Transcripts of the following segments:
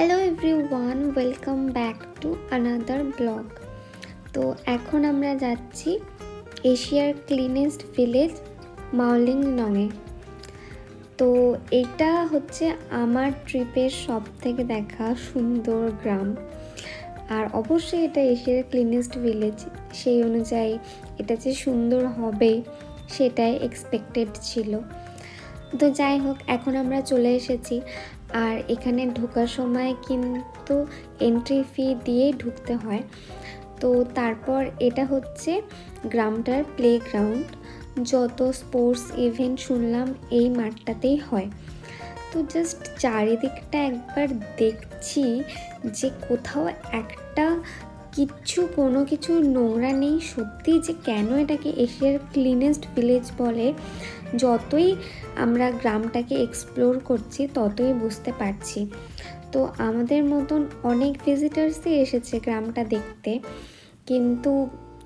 Hello everyone, welcome back to another blog. তো এখন আমরা যাচ্ছি এশিয়ার ক্লিনেস্ট ভিলেজ মাওলিংলংয়ে। তো এটা হচ্ছে আমার ট্রিপের সব থেকে দেখা সুন্দর গ্রাম, আর অবশ্যই এটা এশিয়ার ক্লিনেস্ট ভিলেজ, সেই অনুযায়ী এটা যে সুন্দর হবে সেটাই এক্সপেক্টেড ছিল। তো যাই হোক, এখন আমরা চলে এসেছি। আর এখানে ঢোকার সময় কিন্তু এন্ট্রি ফি দিয়েই ঢুকতে হয়। তো তারপর এটা হচ্ছে গ্রামটার প্লেগ্রাউন্ড, যত স্পোর্টস ইভেন্ট শুনলাম এই মাঠটাতেই হয়। তো জাস্ট চারিদিকটা একবার দেখছি যে কোথাও একটা কোনো কিছু নোংরা নেই। সত্যি যে কেন এটাকে এশিয়ার ক্লিনেস্ট ভিলেজ বলে, যতই আমরা গ্রামটাকে এক্সপ্লোর করছি ততই বুঝতে পারছি। তো আমাদের মতন অনেক ভিজিটার্সই এসেছে গ্রামটা দেখতে, কিন্তু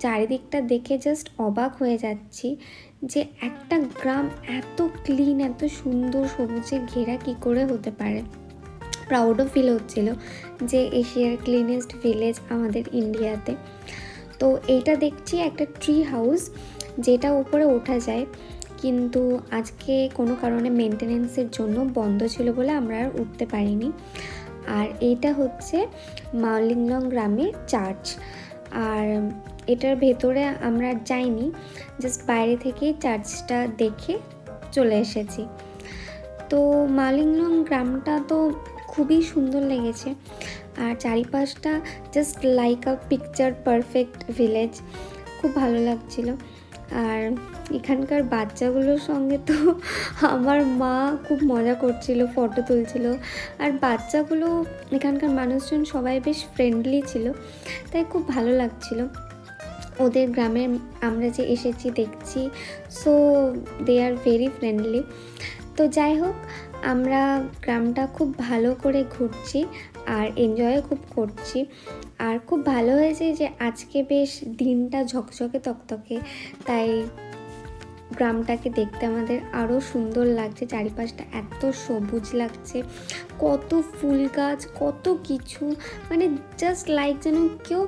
চারিদিকটা দেখে জাস্ট অবাক হয়ে যাচ্ছি যে একটা গ্রাম এত ক্লিন, এত সুন্দর, সবুজে ঘেরা কী করে হতে পারে। প্রাউডও ফিল হচ্ছিল যে এশিয়ার ক্লিনেস্ট ভিলেজ আমাদের ইন্ডিয়াতে। তো এইটা দেখছি একটা ট্রি হাউস, যেটা উপরে ওঠা যায়, কিন্তু আজকে কোনো কারণে মেনটেনেন্সের জন্য বন্ধ ছিল বলে আমরা আর উঠতে পারিনি। আর এইটা হচ্ছে মাওলিংলং গ্রামের চার্চ। আর এটার ভেতরে আমরা যাইনি, জাস্ট বাইরে থেকেই চার্চটা দেখে চলে এসেছি। তো মাওলিংলং গ্রামটা তো খুবই সুন্দর লেগেছে, আর চারিপাশটা জাস্ট লাইক আ পিকচার পারফেক্ট ভিলেজ, খুব ভালো লাগছিল। আর এখানকার বাচ্চাগুলোর সঙ্গে তো আমার মা খুব মজা করছিল, ফটো তুলছিল। আর বাচ্চাগুলো, এখানকার মানুষজন সবাই বেশ ফ্রেন্ডলি ছিল, তাই খুব ভালো লাগছিল ওদের গ্রামে আমরা যে এসেছি দেখছি। So they are very friendly. তো যাই হোক, আমরা গ্রামটা খুব ভালো করে ঘুরছি আর এনজয়ও খুব করছি। আর খুব ভালো হয়েছে যে আজকে বেশ দিনটা ঝকঝকে তকতকে, তাই গ্রামটাকে দেখতে আমাদের আরও সুন্দর লাগছে। চারিপাশটা এত সবুজ লাগছে, কত ফুল গাছ, কত কিছু, মানে জাস্ট লাইক যেন কেউ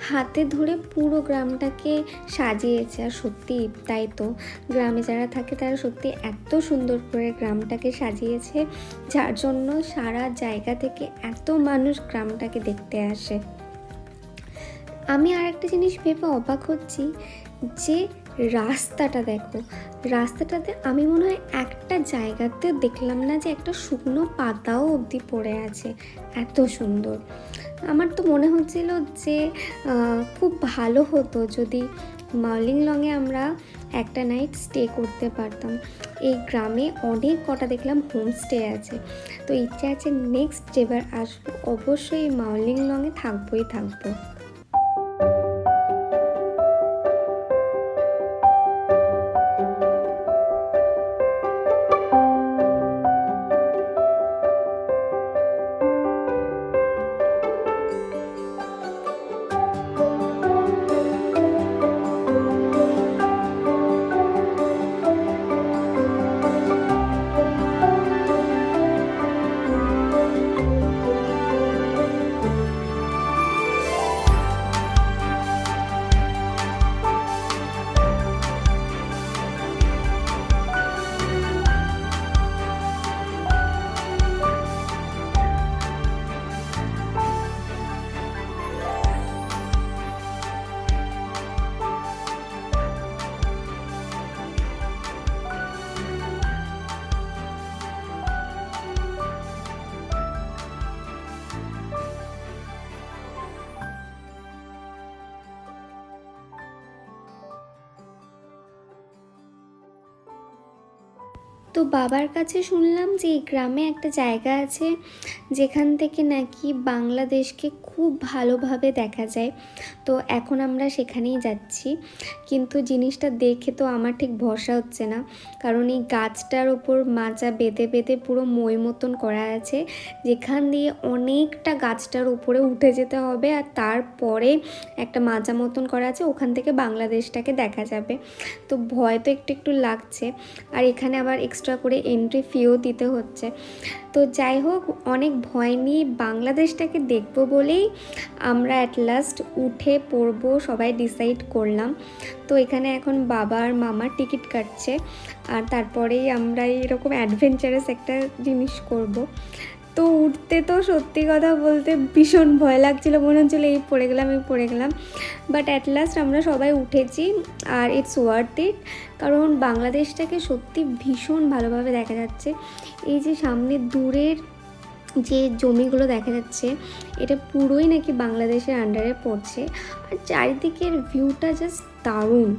হাতে ধরে পুরো গ্রামটাকে সাজিয়েছে। আর সত্যি তাই তো, গ্রামে যারা থাকে তারা সত্যি এত সুন্দর করে গ্রামটাকে সাজিয়েছে, যার জন্য সারা জায়গা থেকে এত মানুষ গ্রামটাকে দেখতে আসে। আমি আর একটা জিনিস ভেবে অবাক হচ্ছি যে রাস্তাটা দেখো, রাস্তাটাতে আমি মনে হয় একটা জায়গাতে দেখলাম না যে একটা শুকনো পাতাও অবধি পড়ে আছে, এত সুন্দর। আমার তো মনে হচ্ছিল যে খুব ভালো হতো যদি মাওলিংলংয়ে আমরা একটা নাইট স্টে করতে পারতাম। এই গ্রামে অনেক কটা দেখলাম হোমস্টে আছে, তো ইচ্ছে আছে নেক্সট যেবার আসবো অবশ্যই মাওলিংলংয়ে থাকবোই থাকবো। তো বাবার কাছে শুনলাম যে এই গ্রামে একটা জায়গা আছে যেখান থেকে নাকি বাংলাদেশকে খুব ভালোভাবে দেখা যায়। তো এখন আমরা সেখানেই যাচ্ছি, কিন্তু জিনিসটা দেখে তো আমার ঠিক ভরসা হচ্ছে না, কারণ এই গাছটার ওপর মাচা বেঁধে বেঁধে পুরো মই মতন করা আছে, যেখান দিয়ে অনেকটা গাছটার উপরে উঠে যেতে হবে, আর তারপরে একটা মাচা মতন করা আছে, ওখান থেকে বাংলাদেশটাকে দেখা যাবে। তো ভয় তো একটু একটু লাগছে। আর এখানে আবার এক্সট্রা করে এন্ট্রি ফিও দিতে হচ্ছে। তো যাই হোক, অনেক ভয় নিয়ে বাংলাদেশটাকে দেখবো বলেই আমরা অ্যাট লাস্ট উঠে পড়বো সবাই ডিসাইড করলাম। তো এখানে এখন বাবা আর মামা টিকিট কাটছে, আর তারপরেই আমরা এরকম অ্যাডভেঞ্চারাস একটা জিনিস করব। তো উঠতে তো সত্যি কথা বলতে ভীষণ ভয় লাগছিলো, মনে হচ্ছিলো এই পড়ে গেলাম। বাট অ্যাট লাস্ট আমরা সবাই উঠেছি, আর ইটস ওয়ার্থ ইট, কারণ বাংলাদেশটাকে সত্যি ভীষণ ভালোভাবে দেখা যাচ্ছে। এই যে সামনে দূরের যে জমিগুলো দেখা যাচ্ছে, এটা পুরোই নাকি বাংলাদেশের আন্ডারে পড়ছে, আর চারিদিকের ভিউটা জাস্ট দারুণ।